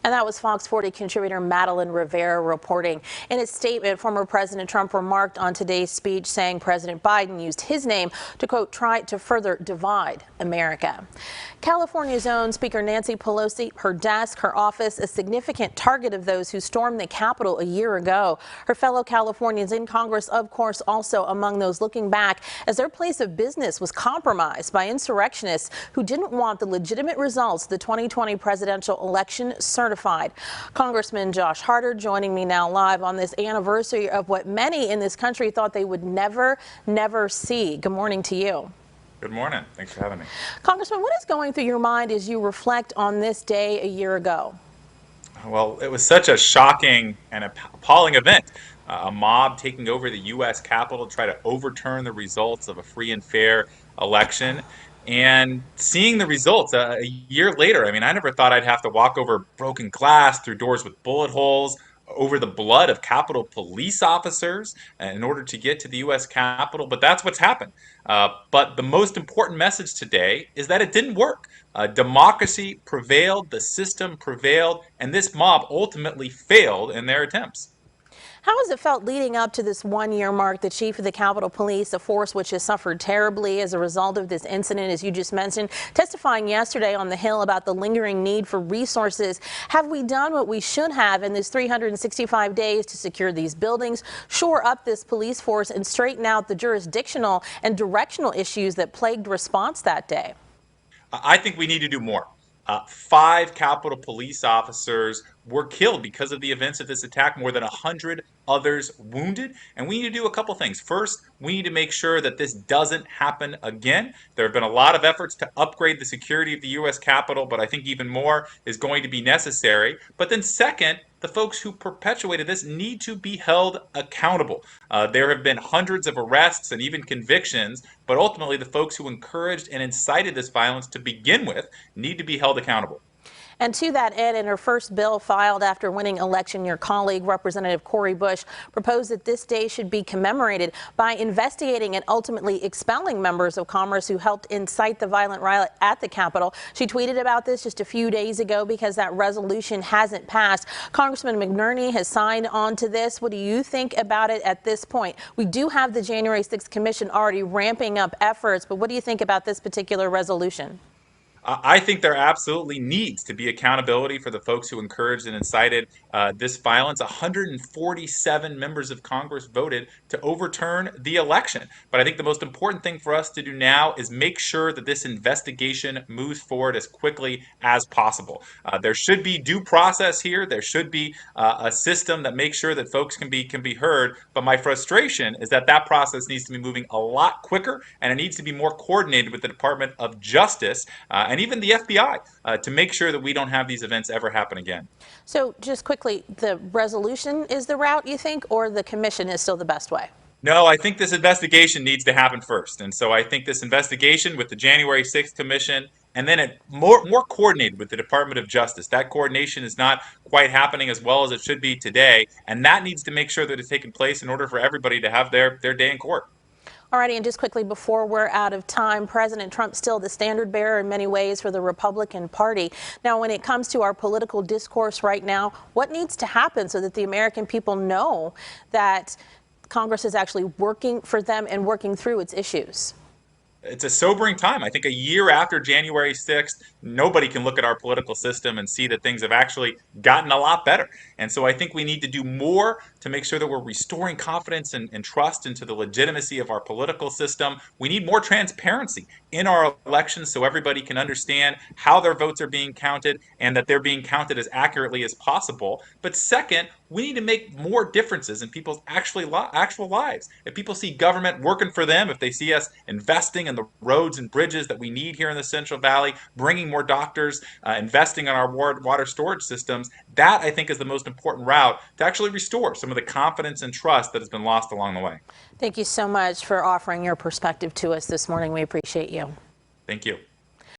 And that was Fox 40 contributor Madeline Rivera reporting. In his statement, former President Trump remarked on today's speech, saying President Biden used his name to, quote, try to further divide America. California's own Speaker Nancy Pelosi, her desk, her office, a significant target of those who stormed the Capitol a year ago. Her fellow Californians in Congress, of course, also among those looking back as their place of business was compromised by insurrectionists who didn't want the legitimate results of the 2020 presidential election certified. Congressman Josh Harder joining me now live on this anniversary of what many in this country thought they would never see. Good morning to you. Good morning. Thanks for having me. Congressman, what is going through your mind as you reflect on this day a year ago? Well, it was such a shocking and appalling event. A mob taking over the U.S. Capitol to try to overturn the results of a free and fair election. And seeing the results a year later, I mean, I never thought I'd have to walk over broken glass, through doors with bullet holes, over the blood of Capitol police officers in order to get to the U.S. Capitol. But that's what's happened. But the most important message today is that it didn't work. Democracy prevailed, the system prevailed, and this mob ultimately failed in their attempts. How has it felt leading up to this one-year mark? The chief of the Capitol Police, a force which has suffered terribly as a result of this incident, as you just mentioned, testifying yesterday on the Hill about the lingering need for resources. Have we done what we should have in this 365 days to secure these buildings, shore up this police force, and straighten out the jurisdictional and directional issues that plagued response that day? I think we need to do more. 5 Capitol police officers were killed because of the events of this attack, more than 100 others wounded. And we need to do a couple things. First, we need to make sure that this doesn't happen again. There have been a lot of efforts to upgrade the security of the U.S. Capitol, but I think even more is going to be necessary. But then second, the folks who perpetuated this need to be held accountable. There have been hundreds of arrests and even convictions, but ultimately the folks who encouraged and incited this violence to begin with need to be held accountable. And to that end, in her first bill filed after winning election, your colleague, Representative Cori Bush, proposed that this day should be commemorated by investigating and ultimately expelling members of Congress who helped incite the violent riot at the Capitol. She tweeted about this just a few days ago because that resolution hasn't passed. Congressman McNerney has signed on to this. What do you think about it at this point? We do have the January 6th Commission already ramping up efforts, but what do you think about this particular resolution? I think there absolutely needs to be accountability for the folks who encouraged and incited this violence. 147 members of Congress voted to overturn the election. But I think the most important thing for us to do now is make sure that this investigation moves forward as quickly as possible. There should be due process here. There should be a system that makes sure that folks can be heard. But my frustration is that that process needs to be moving a lot quicker, and it needs to be more coordinated with the Department of Justice and even the FBI to make sure that we don't have these events ever happen again. So just quickly, the resolution is the route, you think, or the commission is still the best way? No, I think this investigation needs to happen first. And so I think this investigation with the January 6th Commission and then more coordinated with the Department of Justice. That coordination is not quite happening as well as it should be today. And that needs to make sure that it's taking place in order for everybody to have their day in court. Alrighty, and just quickly before we're out of time, President Trump still the standard bearer in many ways for the Republican Party. Now, when it comes to our political discourse right now, what needs to happen so that the American people know that Congress is actually working for them and working through its issues? It's a sobering time. I think a year after January 6th, nobody can look at our political system and see that things have actually gotten a lot better. And so I think we need to do more to make sure that we're restoring confidence and trust into the legitimacy of our political system. We need more transparency in our elections so everybody can understand how their votes are being counted and that they're being counted as accurately as possible. But second, we need to make more differences in people's actual lives. If people see government working for them, if they see us investing in the roads and bridges that we need here in the Central Valley, bringing more doctors, investing in our water storage systems, that I think is the most important route to actually restore some of the confidence and trust that has been lost along the way. Thank you so much for offering your perspective to us this morning. We appreciate you. Thank you.